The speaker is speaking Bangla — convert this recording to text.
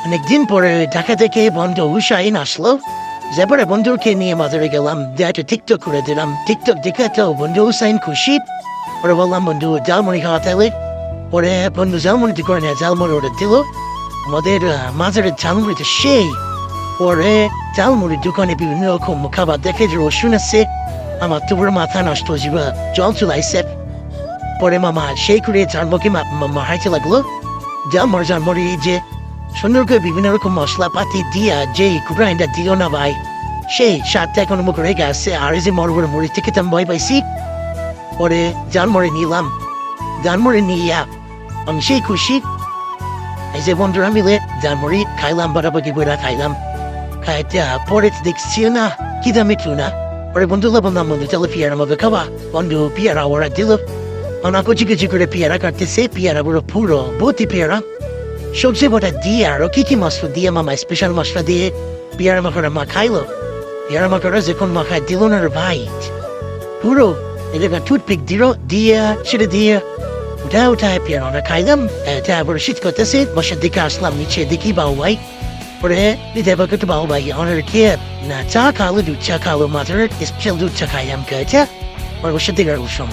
অনেকদিন পরে ঢাকা থেকে বন্ধু হুসাইন আসলো। যারপরে বন্ধুকে নিয়ে মাজারে গেলাম, একটা টিকটক করে দিলাম। টিকটক দেখে তো বন্ধু হুসাইন খুশি। পরে বললাম বন্ধু জালমুড়ি খাওয়া তাহলে। পরে বন্ধু জালমুড়ি করে নিয়ে জালমুড়ি অর্ডার দিল। আমাদের মাজারের জালমুড়িটা সেই। পরে জালমুড়ির দোকানে বিভিন্ন রকম খাবার দেখে যে রসুন আছে, আমার তো পুরো মাথা নষ্ট হয়েছিল, জল চলাইছে। পরে মামা সেই করে জালমুড়ি মামা হাইতে লাগলো। জালমুড়ি যে সুন্দর করে বিভিন্ন রকম মশলাপাতি দিয়া যে গ্রাইন্ডার দিও না ভাই, সেই স্বাদটা এখন মুখ রেগে আসছে। আর এই যে মরবরে মুড়ি থেকে তো আমি ভয় পাইছি। পরে জালমুড়ি নিলাম, জালমুড়ি নিয়ে আমি সেই খুশি। এই যে বন্ধুরা মিলে জালমুড়ি খাইলাম, বারাবাকি করে খাইলাম। খাইতে পরে দেখছি না কি দামি টু না। পরে বন্ধু বললাম বন্ধু তাহলে পিয়ারা মতো খাওয়া। বন্ধু পিয়ারা ওরা দিল। অনা কুচি কুচি করে পিয়ারা কাটতেছে, পিয়ারা পুরো পুরো ভর্তি পেয়ারা। সবজি বটা দিয়ে আরো কি কি মশলা দিয়ে মামা স্পেশাল মশলা দিয়ে পেয়ারা মাখাটা মাখাইলো। পেয়ারা মাখাটা যখন মাখায় দিল না রে ভাই, পুরো এলাকা টুথপিক দিল, দিয়ে সেটা দিয়ে উঠায় পেয়ারা খাইলাম। তারপরে শীত করতেছে, বসার দিকে আসলাম, নিচে দেখি বাবু ভাই। পরে দিতে একটু বাবু ভাই অনেক খেয়ে না চা খালো, দুধ চা খালো, মাথার স্পেশাল দুধ চা খাইলাম। পরে বসার দিকে বসলাম।